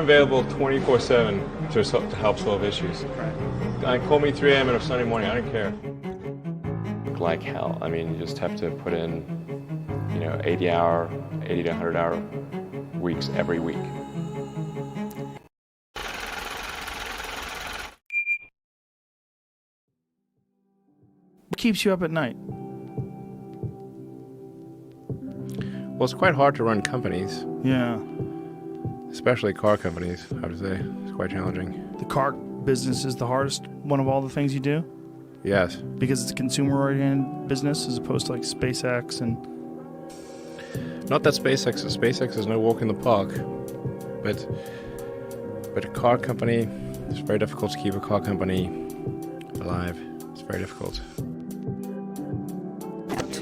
Available 24/7 to help solve issues. Call me 3 a.m. on a Sunday morning. I don't care. Like hell. I mean, you just have to put in, 80 to 100 hour weeks every week. What keeps you up at night? Well, it's quite hard to run companies. Yeah. Especially car companies, I would say. It's quite challenging. The car business is the hardest one of all the things you do? Yes. Because it's a consumer-oriented business as opposed to like SpaceX and... Not that SpaceX is no walk in the park, but a car company, it's very difficult to keep a car company alive. It's very difficult.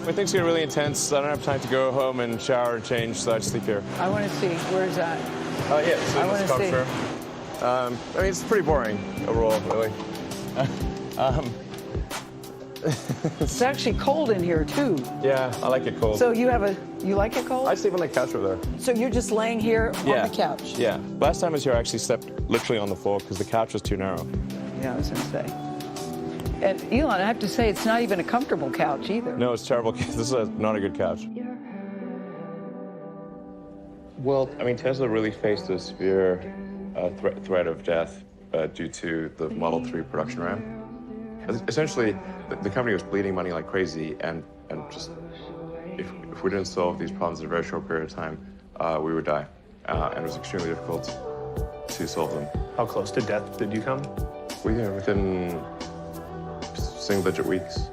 When things get really intense, I don't have time to go home and shower and change, so I just sleep here. I want to see. Where's that? Yeah, so I in this wanna see. room. I mean, it's pretty boring overall, really. It's actually cold in here too. Yeah, I like it cold. So you like it cold? I sleep on the couch over there. So you're just laying here on the couch? Yeah. Last time I was here, I actually slept literally on the floor because the couch was too narrow. Yeah, I was going to say. And Elon, I have to say, it's not even a comfortable couch either. No, it's terrible. This is not a good couch. Well, I mean, Tesla really faced a severe threat of death due to the Model 3 production ramp. Essentially, the company was bleeding money like crazy, and just if we didn't solve these problems in a very short period of time, we would die. And it was extremely difficult to solve them. How close to death did you come? Within single-digit weeks.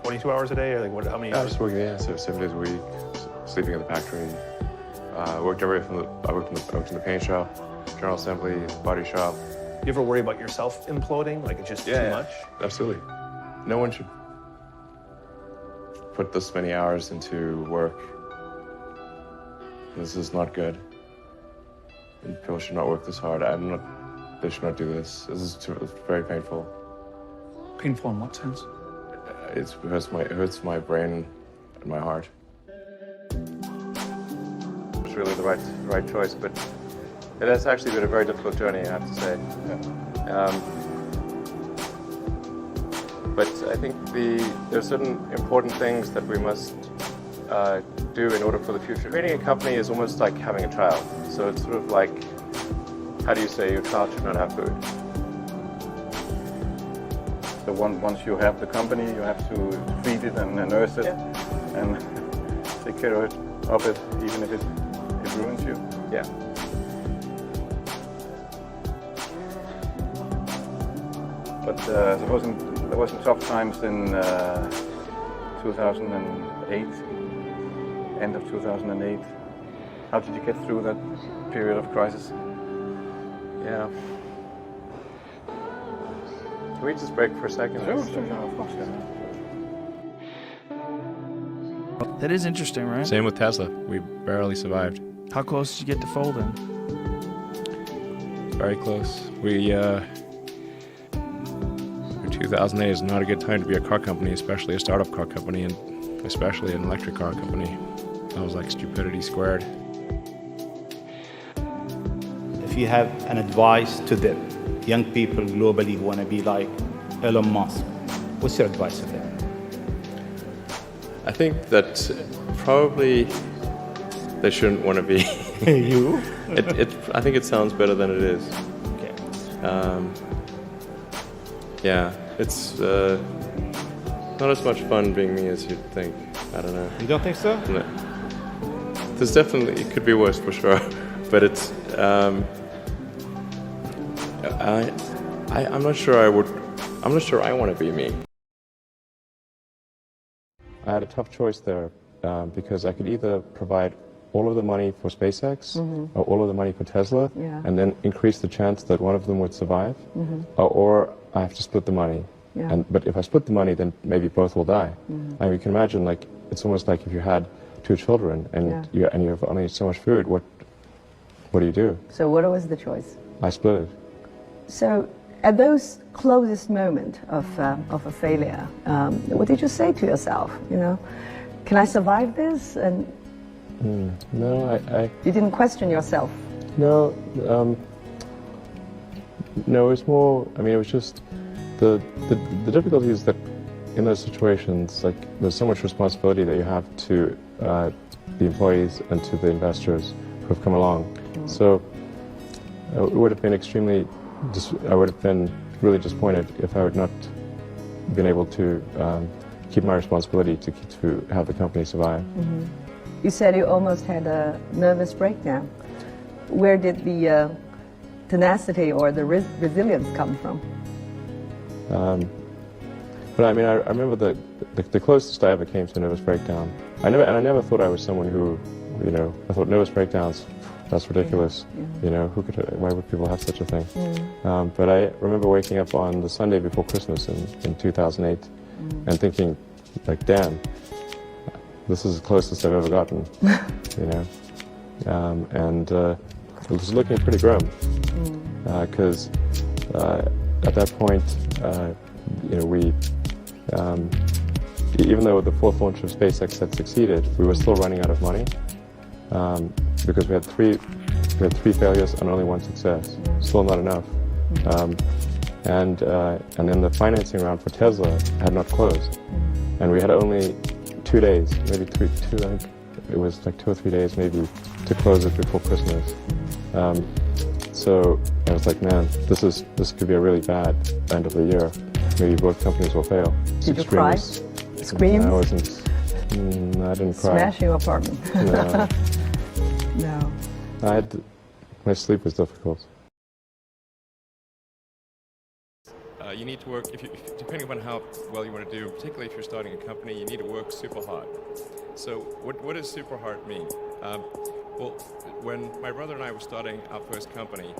22 hours a day, or like what? How many hours? I was working, so 7 days a week, sleeping in the factory. I worked everywhere from I worked in the paint shop, general assembly, body shop. You ever worry about yourself imploding? Like it's just too much? Absolutely. No one should put this many hours into work. This is not good. And people should not work this hard. They should not do this. It's very painful. Painful in what sense? It hurts my brain and my heart. It's really the right choice, but it has actually been a very difficult journey, I have to say. But I think there are certain important things that we must do in order for the future. Creating a company is almost like having a child. So it's sort of like, how do you say your child should not have food? So once you have the company, you have to feed it and nurse it and take care of it, even if it ruins you. Yeah. But there was some tough times in 2008, end of 2008. How did you get through that period of crisis? Yeah. Can we just break for a second? Sure, of course. Yeah. That is interesting, right? Same with Tesla. We barely survived. How close did you get to folding? Very close. 2008 is not a good time to be a car company, especially a startup car company, and especially an electric car company. That was like stupidity squared. If you have an advice to the young people globally who want to be like Elon Musk, what's your advice to them? I think that probably they shouldn't want to be. You? I think it sounds better than it is. Okay. Yeah, it's not as much fun being me as you'd think. I don't know. You don't think so? No. There's definitely, it could be worse for sure, but it's. I'm not sure I would. I'm not sure I want to be me. I had a tough choice there because I could either provide all of the money for SpaceX or all of the money for Tesla and then increase the chance that one of them would survive, or I have to split the money. But if I split the money, then maybe both will die. I mean, you can imagine, like, it's almost like if you had 2 children and you have only so much food, what do you do? So what was the choice? I split it. So at those closest moment of a failure, what did you say to yourself? You know, can I survive this? And no, you didn't question yourself. No, No, it's more. I mean, it was just the difficulty is that in those situations, like there's so much responsibility that you have to the employees and to the investors who have come along. So it would have been extremely. I would have been really disappointed if I had not been able to keep my responsibility to have the company survive. You said you almost had a nervous breakdown. Where did the tenacity or the resilience come from? But I mean, I remember the closest I ever came to a nervous breakdown. I never thought I was someone who, you know, I thought nervous breakdowns, that's ridiculous. You know, why would people have such a thing? But I remember waking up on the Sunday before Christmas in 2008 and thinking, like, damn, this is the closest I've ever gotten, you know. And it was looking pretty grim because at that point, you know, we, even though the fourth launch of SpaceX had succeeded, we were still running out of money because we had three failures and only one success. Still not enough. And then the financing round for Tesla had not closed, and we had only 2 days, maybe two. I think it was like 2 or 3 days, maybe, to close it before Christmas. So I was like, man, this could be a really bad end of the year. Maybe both companies will fail. Did you cry? Scream? I wasn't. I didn't cry. Smash your apartment? No. No. My sleep was difficult. You need to work, depending upon how well you want to do, particularly if you're starting a company, you need to work super hard. So what does super hard mean? Well, when my brother and I were starting our first company,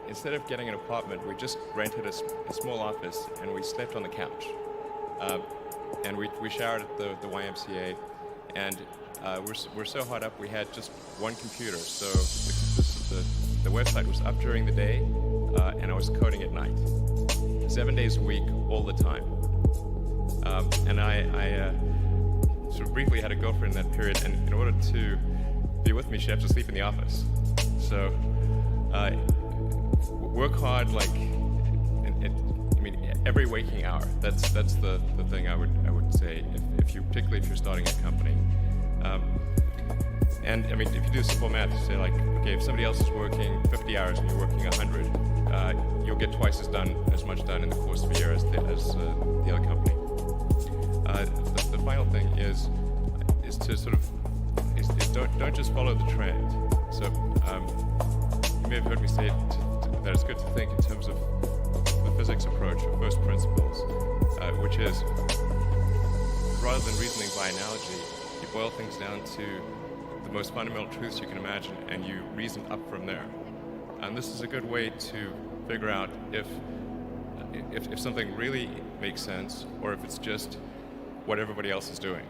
instead of getting an apartment, we just rented a small office and we slept on the couch. And we showered at the YMCA, and we're so hot up we had just one computer. So the website was up during the day, and I was coding at night, 7 days a week, all the time. And I sort of briefly had a girlfriend in that period, and in order to be with me, she had to sleep in the office. So work hard, like, I mean, every waking hour. That's the thing I would say, particularly if you're starting a company. And I mean, if you do simple math, say like, okay, if somebody else is working 50 hours and you're working 100, you'll get twice as much done in the course of a year as the other company. The final thing is to sort of don't just follow the trend. So you may have heard me say that it's good to think in terms of the physics approach, or first principles, which is, rather than reasoning by analogy, you boil things down to the most fundamental truths you can imagine, and you reason up from there. And this is a good way to figure out if something really makes sense, or if it's just what everybody else is doing.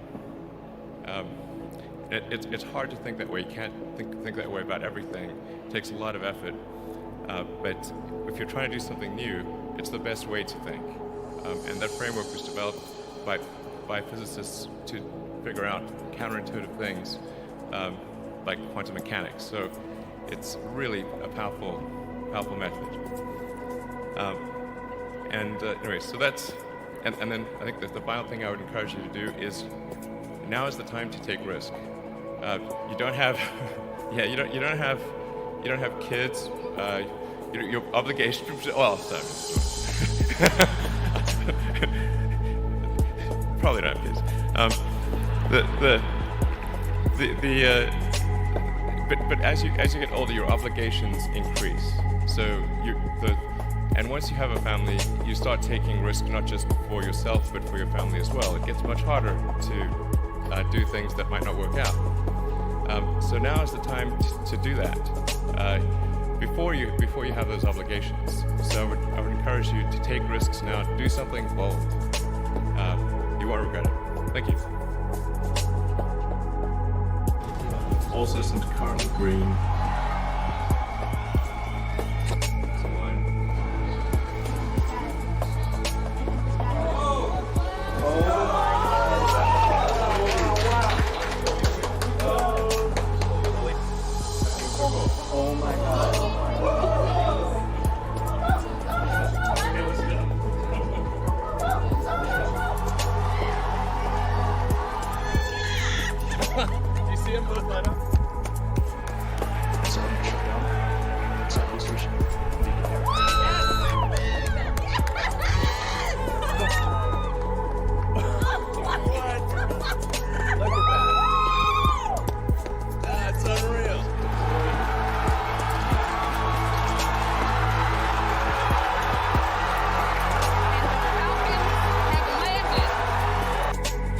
It's hard to think that way. You can't think that way about everything. It takes a lot of effort. But if you're trying to do something new, it's the best way to think. And that framework was developed by physicists to figure out counterintuitive things like quantum mechanics. So it's really a powerful method. Anyway, so that's, and then I think that the final thing I would encourage you to do is, now is the time to take risk. You don't have, you don't have kids. Your obligation. Well, sorry. Probably not have kids. But as you get older, your obligations increase. So and once you have a family, you start taking risk not just for yourself, but for your family as well. It gets much harder to do things that might not work out. So now is the time to do that before you have those obligations. So I would encourage you to take risks now. Do something bold. You won't regret it. Thank you. All systems currently green.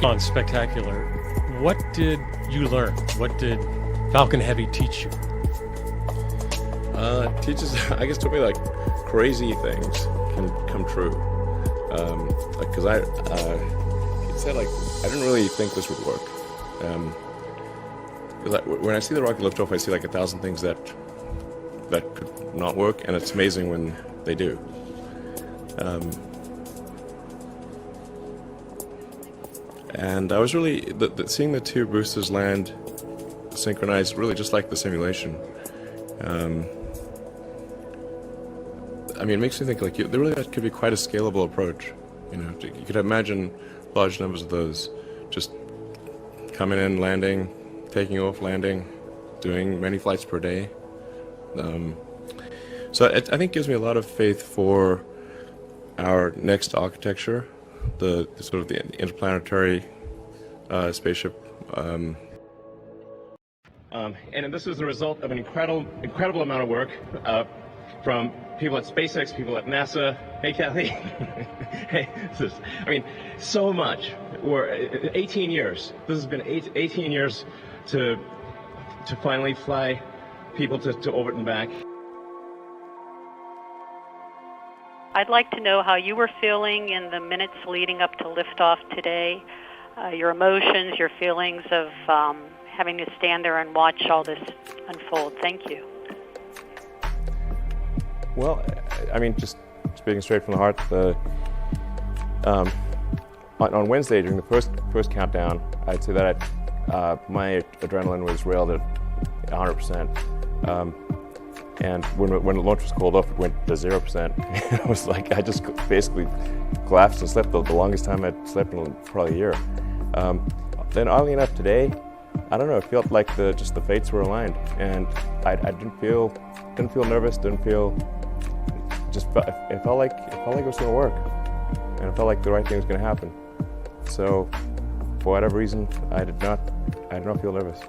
on spectacular. What did you learn? What did Falcon Heavy teach you? It teaches, I guess, to me, like, crazy things can come true. Like, because I said, like, I didn't really think this would work. Like, when I see the rocket lift off, I see like 1,000 things that could not work, and it's amazing when they do. And I was really seeing the two boosters land synchronized, really just like the simulation. I mean, it makes me think like there really could be quite a scalable approach. You know, you could imagine large numbers of those just coming in, landing, taking off, landing, doing many flights per day. So I think it gives me a lot of faith for our next architecture, the sort of the interplanetary spaceship. And this is the result of an incredible amount of work from people at SpaceX, people at NASA. Hey, Kathy. Hey, I mean, so much. We're 18 years. This has been 18 years to finally fly people to orbit and back. I'd like to know how you were feeling in the minutes leading up to liftoff today, your emotions, your feelings of having to stand there and watch all this unfold. Thank you. Well, I mean, just speaking straight from the heart, on Wednesday during the first countdown, I'd say that my adrenaline was railed at 100%. And when the launch was called off, it went to 0%. It was like I just basically collapsed and slept the longest time I'd slept in probably a year. Then oddly enough today, I don't know, it felt like the fates were aligned, and I didn't feel nervous, it felt like it was going to work, and it felt like the right thing was going to happen. So for whatever reason, I did not feel nervous.